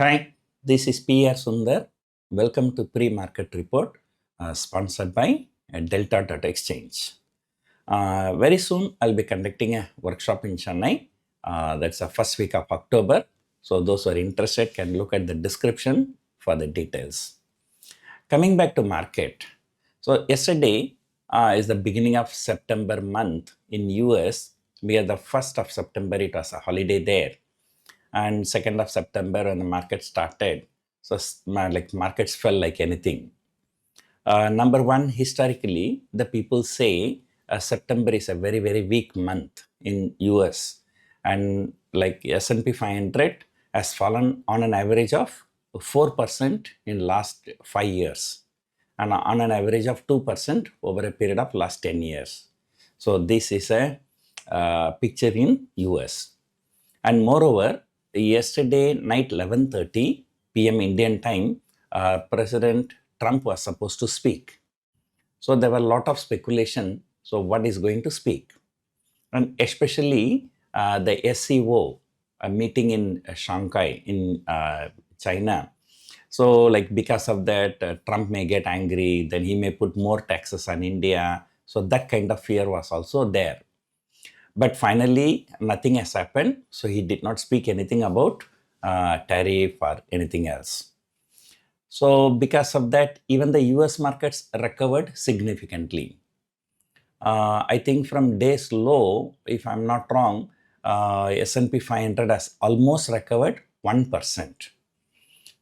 Hi, this is PR Sundar. Welcome to Pre-Market Report sponsored by Delta Exchange. Very soon, I'll be conducting a workshop in Chennai. That's the first week of October. So those who are interested can look at the description for the details. Coming back to market. So yesterday is the beginning of September month in US. We are the 1st of September. It was a holiday there. And 2nd of September when the market started, so markets fell like anything. Number one, historically, the people say September is a very, very weak month in US. And like S&P 500 has fallen on an average of 4% in last 5 years. And on an average of 2% over a period of last 10 years. So this is a picture in US. And moreover, yesterday night 11:30 p.m. Indian time, President Trump was supposed to speak. So there were a lot of speculation. So what is going to speak? And especially the SCO, a meeting in Shanghai in China. So like because of that, Trump may get angry, then he may put more taxes on India. So that kind of fear was also there. But finally, nothing has happened. So he did not speak anything about tariff or anything else. So because of that, even the US markets recovered significantly. I think from days low, if I'm not wrong, S&P 500 has almost recovered 1%.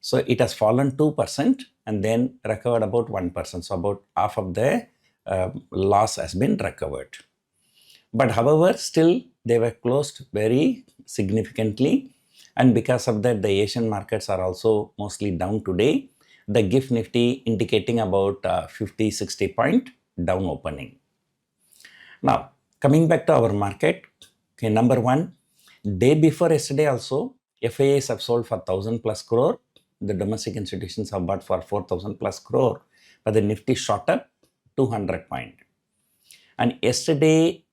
So it has fallen 2% and then recovered about 1%. So about half of the loss has been recovered. But however, still they were closed very significantly. And because of that, the Asian markets are also mostly down today. The GIFT Nifty indicating about 50-60 point down opening. Now, coming back to our market, okay, number one, day before yesterday also, FIAs have sold for 1,000 plus crore. The domestic institutions have bought for 4,000 plus crore. But the Nifty shot up 200 point. And yesterday,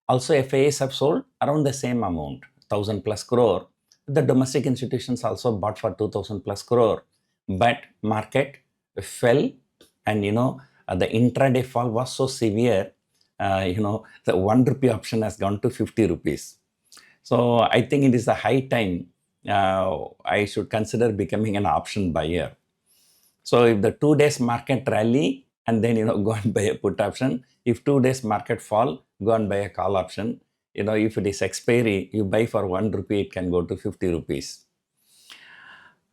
also, FIAs have sold around the same amount, 1,000 plus crore. The domestic institutions also bought for 2,000 plus crore. But market fell and, the intraday fall was so severe, the 1 rupee option has gone to 50 rupees. So I think it is a high time I should consider becoming an option buyer. So if the 2 days market rally and then, go and buy a put option. If 2 days market fall, go and buy a call option. If it is expiry, you buy for 1 rupee, it can go to 50 rupees.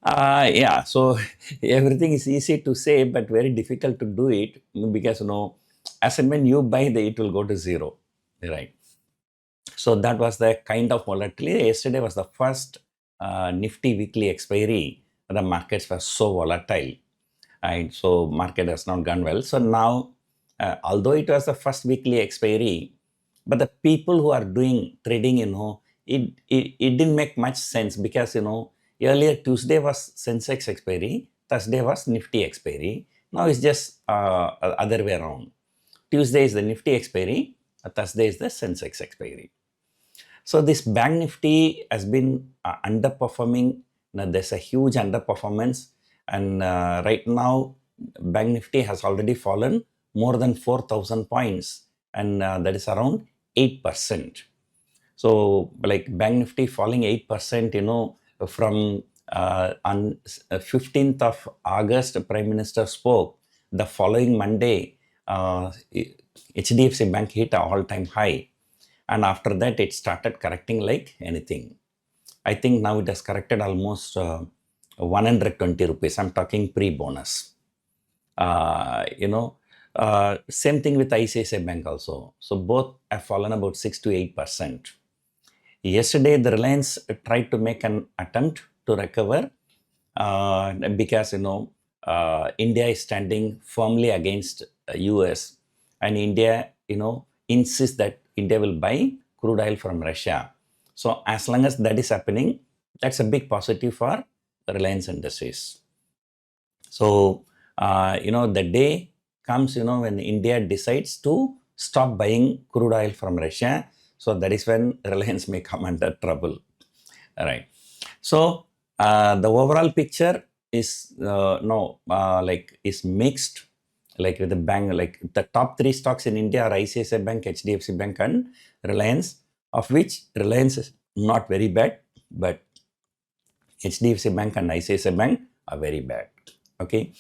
So everything is easy to say, but very difficult to do it because, as and when you buy, it will go to zero, right? So that was the kind of volatility. Yesterday was the first Nifty weekly expiry. The markets were so volatile. And so market has not gone well. So now, although it was the first weekly expiry, but the people who are doing trading, it didn't make much sense because, earlier Tuesday was Sensex expiry, Thursday was Nifty expiry. Now it's just other way around. Tuesday is the Nifty expiry, Thursday is the Sensex expiry. So this Bank Nifty has been underperforming. Now there's a huge underperformance. And right now, Bank Nifty has already fallen more than 4,000 points. And that is around 8%. So like Bank Nifty falling 8%, from on 15th of August, Prime Minister spoke. The following Monday, HDFC Bank hit an all-time high. And after that, it started correcting like anything. I think now it has corrected almost 120 rupees. I'm talking pre-bonus. Same thing with ICICI Bank also. So both have fallen about 6 to 8%. Yesterday, the Reliance tried to make an attempt to recover because, India is standing firmly against US. And India, insists that India will buy crude oil from Russia. So as long as that is happening, that's a big positive for Reliance Industries. So, the day comes, when India decides to stop buying crude oil from Russia. So that is when Reliance may come under trouble. All right. So The overall picture is is mixed. Like with the bank, like the top three stocks in India are ICICI Bank, HDFC Bank, and Reliance. Of which Reliance is not very bad, but HDFC Bank and ICICI Bank are very bad. Okay,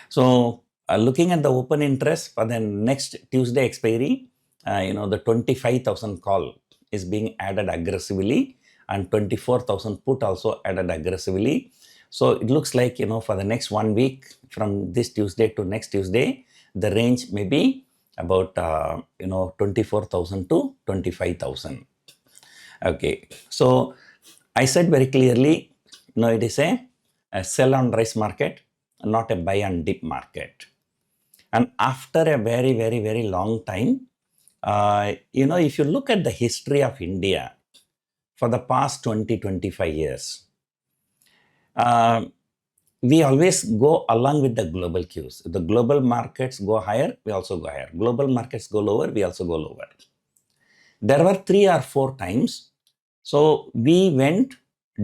so looking at the open interest for the next Tuesday expiry, the 25,000 call is being added aggressively, and 24,000 put also added aggressively. So it looks like, for the next 1 week from this Tuesday to next Tuesday, the range may be about 24,000 to 25,000. Okay, so I said very clearly, it is a sell on rise market, not a buy and dip market. And after a very, very, very long time, if you look at the history of India for the past 20, 25 years, we always go along with the global cues. If the global markets go higher, we also go higher. Global markets go lower, we also go lower. There were 3 or 4 times. So we went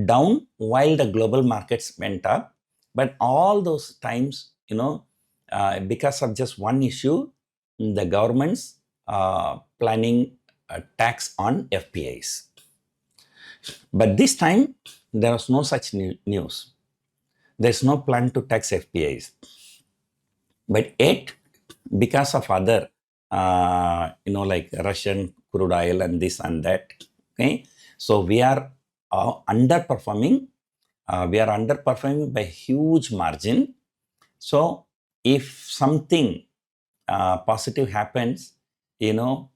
down while the global markets went up. But all those times, because of just one issue, the government's planning a tax on FPIs. But this time, there was no such news. There's no plan to tax FPIs. But yet, because of other, like Russian crude oil and this and that, okay, so we are underperforming. We are underperforming by huge margin. So if something positive happens, the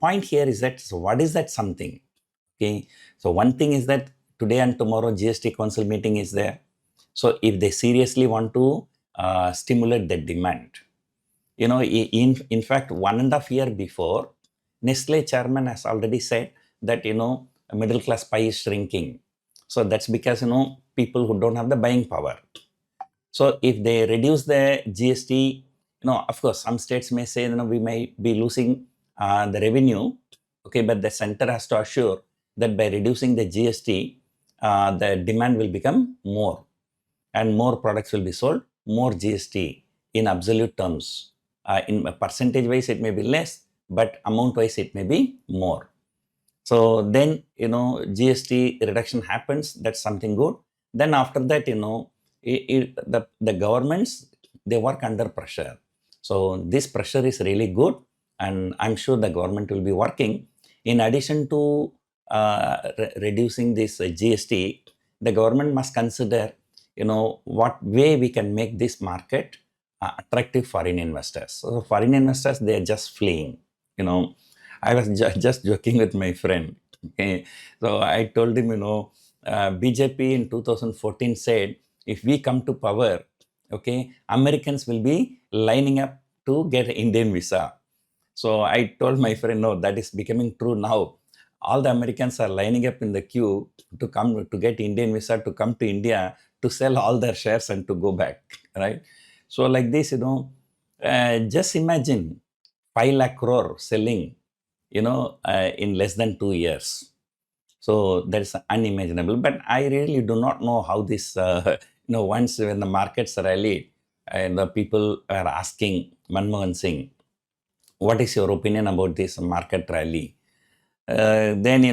point here is that, so what is that something? Okay, so one thing is that today and tomorrow GST council meeting is there. So if they seriously want to stimulate the demand, in fact, 1.5 years before, Nestle chairman has already said that, middle class pie is shrinking. So that's because, people who don't have the buying power. So if they reduce the GST, of course, some states may say, we may be losing the revenue. Okay, but the center has to assure that by reducing the GST, the demand will become more and more products will be sold, more GST in absolute terms. In percentage wise, it may be less, but amount wise, it may be more. So then, GST reduction happens. That's something good. Then after that, the governments, they work under pressure. So this pressure is really good. And I'm sure the government will be working. In addition to reducing this GST, the government must consider, what way we can make this market attractive foreign investors. So foreign investors, they are just fleeing. I was just joking with my friend. Okay, so I told him, BJP in 2014 said, if we come to power, okay, Americans will be lining up to get Indian visa. So I told my friend, no, that is becoming true now. All the Americans are lining up in the queue to come to get Indian visa, to come to India, to sell all their shares and to go back, right? So like this, just imagine 5 lakh crore selling, in less than 2 years. So that's unimaginable. But I really do not know how this, once when the markets rallied and the people are asking Manmohan Singh, what is your opinion about this market rally? Then,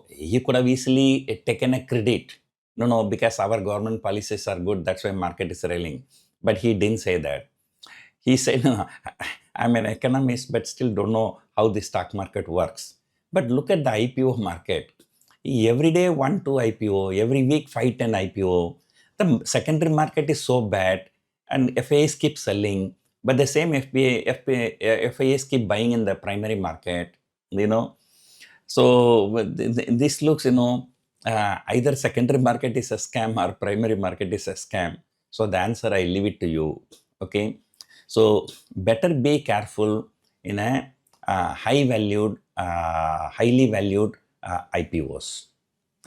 he could have easily taken a credit. No, because our government policies are good, that's why market is rallying. But he didn't say that. He said, no, I'm an economist, but still don't know how the stock market works. But look at the IPO market. Every day, 1, 2 IPO. Every week, 5, 10 IPO. The secondary market is so bad, and FIAs keep selling. But the same FIAs keep buying in the primary market, So this looks, either secondary market is a scam or primary market is a scam. So the answer, I leave it to you. Okay. So better be careful in a highly valued IPOs.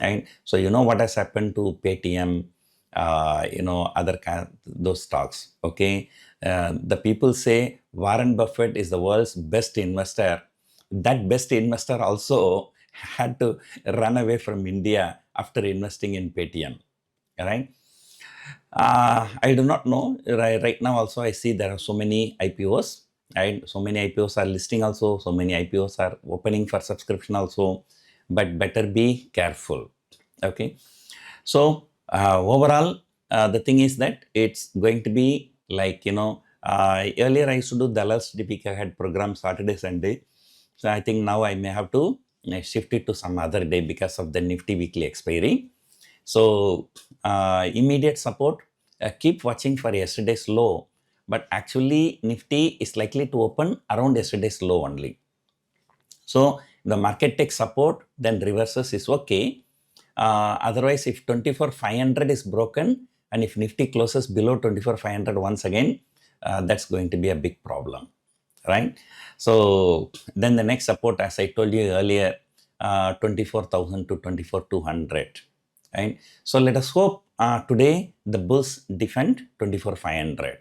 Right? So what has happened to Paytm, other those stocks. Okay. The people say Warren Buffett is the world's best investor. That best investor also had to run away from India after investing in Paytm, right? I do not know. Right now also I see there are so many IPOs, right? So many IPOs are listing also, so many IPOs are opening for subscription also, but better be careful, okay? So overall, the thing is that it's going to be like, earlier I used to do Dallas Deepika had program Saturday, Sunday. So I think now I may have to shift it to some other day because of the Nifty weekly expiry. So immediate support, keep watching for yesterday's low, but actually Nifty is likely to open around yesterday's low only. So the market takes support, then reverses is okay. Otherwise, if 24,500 is broken and if Nifty closes below 24,500 once again, that's going to be a big problem, right? So then the next support, as I told you earlier, 24,000 to 24,200, right? So let us hope today the bulls defend 24,500.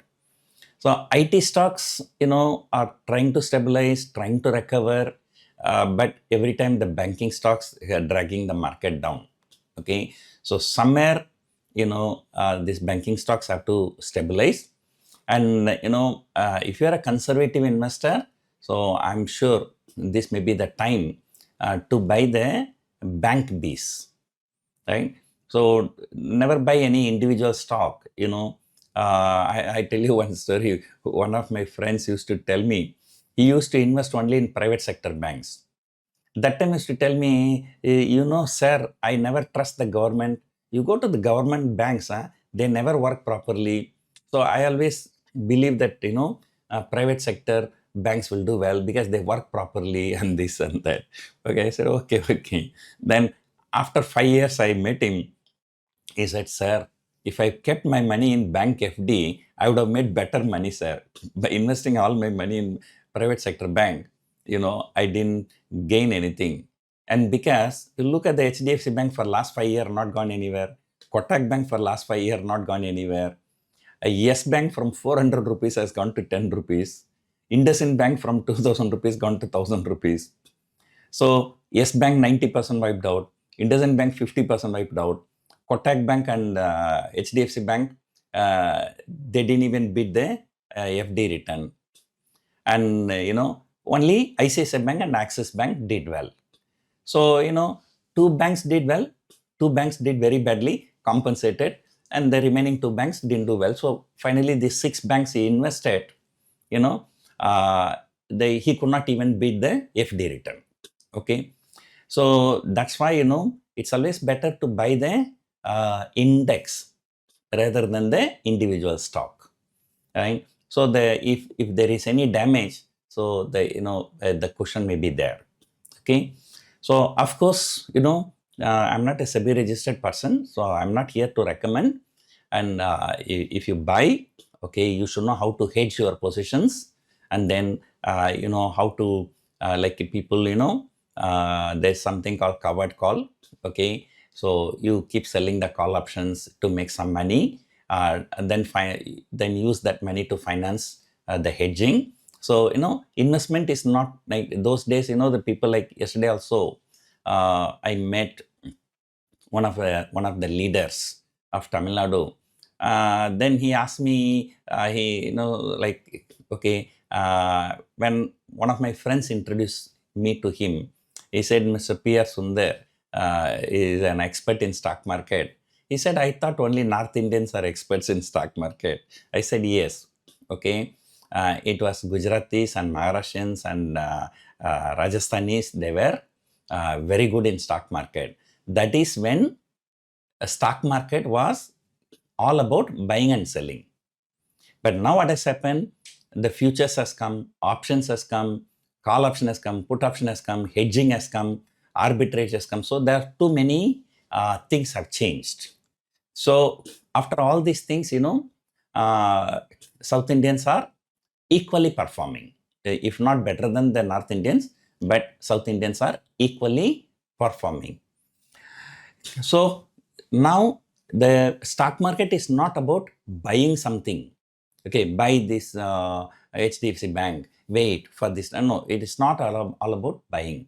So IT stocks, are trying to stabilize, trying to recover, but every time the banking stocks are dragging the market down. Okay, so somewhere, these banking stocks have to stabilize, and if you are a conservative investor, so I'm sure this may be the time to buy the bank Bs, right? So never buy any individual stock. I tell you one story. One of my friends used to tell me he used to invest only in private sector banks. That time used to tell me, sir, I never trust the government. You go to the government banks, they never work properly. So I always believe that, private sector banks will do well because they work properly and this and that. Okay, I said, okay. Then after 5 years, I met him. He said, sir, if I kept my money in bank FD, I would have made better money, sir. By investing all my money in private sector bank, I didn't gain anything. And because you look at the HDFC Bank for last 5 years, not gone anywhere. Kotak Bank for last 5 years, not gone anywhere. A Yes Bank from 400 rupees has gone to 10 rupees. IndusInd Bank from 2000 rupees gone to 1000 rupees. So Yes Bank 90% wiped out, IndusInd Bank 50% wiped out, Kotak Bank and HDFC Bank, they didn't even beat the FD return. And, only ICICI Bank and Axis Bank did well. So, two banks did well, two banks did very badly, compensated, and the remaining two banks didn't do well. So finally, the 6 banks he invested, he could not even beat the FD return. Okay, so that's why it's always better to buy the index rather than the individual stock, right? So if there is any damage, so the cushion may be there. Okay, so of course I'm not a SEBI registered person, so I'm not here to recommend. And if you buy, okay, you should know how to hedge your positions, and then how to like people there's something called covered call. Okay, so you keep selling the call options to make some money, and then use that money to finance the hedging. So investment is not like those days. The people like yesterday also, I met one of the leaders of Tamil Nadu. Then he asked me, when one of my friends introduced me to him, he said, Mr. P.R. Sundar is an expert in stock market. He said, I thought only North Indians are experts in stock market. I said, yes. Okay. It was Gujaratis and Maharashtrians and Rajasthanis. They were very good in stock market. That is when a stock market was all about buying and selling. But now what has happened? The futures has come, options has come, call option has come, put option has come, hedging has come, arbitrage has come. So there are too many things have changed. So after all these things, South Indians are equally performing, if not better than the North Indians, but South Indians are equally performing. So now the stock market is not about buying something. Okay, buy this HDFC Bank, wait for this. No, it is not all about buying.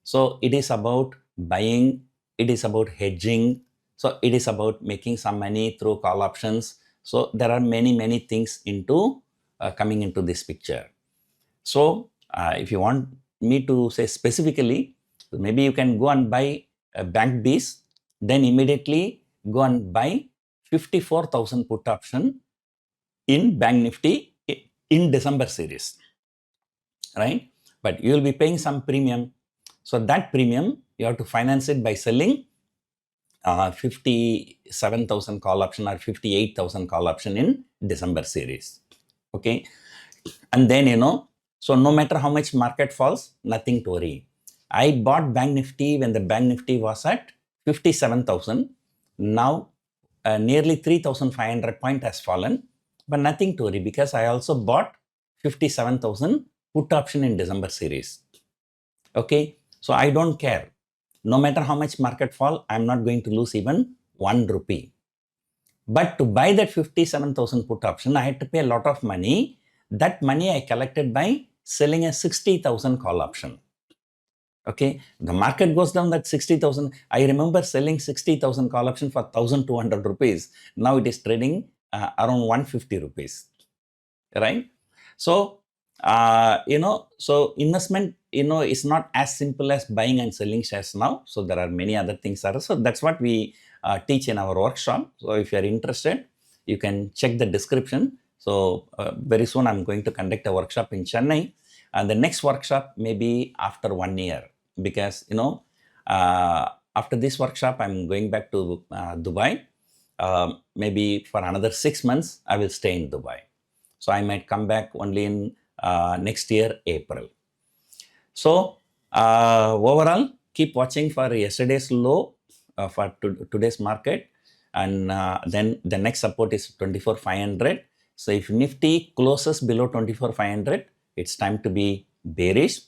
So it is about buying, it is about hedging, so it is about making some money through call options. So there are many things into coming into this picture. So if you want me to say specifically, maybe you can go and buy bank Bs, then immediately go and buy 54,000 put option in Bank Nifty in December series, right? But you will be paying some premium. So that premium, you have to finance it by selling 57,000 call option or 58,000 call option in December series. Okay. And then, so no matter how much market falls, nothing to worry. I bought Bank Nifty when the Bank Nifty was at 57,000. Now, nearly 3,500 point has fallen, but nothing to worry because I also bought 57,000 put option in December series. Okay, so I don't care. No matter how much market fall, I'm not going to lose even 1 rupee. But to buy that 57,000 put option, I had to pay a lot of money. That money I collected by selling a 60,000 call option. Okay, the market goes down, that 60,000. I remember selling 60,000 call option for 1,200 rupees. Now it is trading around 150 rupees, right? So, so investment, is not as simple as buying and selling shares now. So there are many other things. So that's what we teach in our workshop. So if you're interested, you can check the description. So very soon I'm going to conduct a workshop in Chennai. And the next workshop may be after 1 year because, after this workshop, I'm going back to Dubai. Maybe for another 6 months, I will stay in Dubai. So I might come back only in next year, April. So overall, keep watching for yesterday's low for today's market. And then the next support is 24,500. So if Nifty closes below 24,500, it's time to be bearish.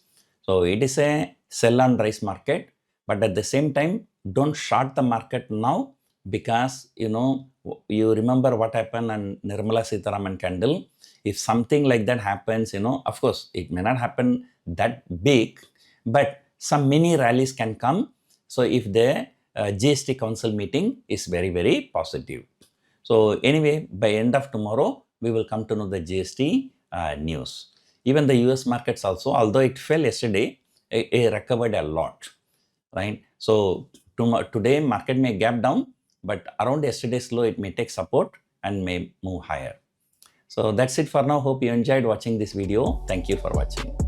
So it is a sell and rise market. But at the same time, don't short the market now because, you remember what happened on Nirmala Sitharaman candle. If something like that happens, of course, it may not happen that big, but some mini rallies can come. So if the GST Council meeting is very positive. So anyway, by end of tomorrow, we will come to know the GST news. Even the US markets also, although it fell yesterday, it recovered a lot, right? So today market may gap down, but around yesterday's low, it may take support and may move higher. So that's it for now. Hope you enjoyed watching this video. Thank you for watching.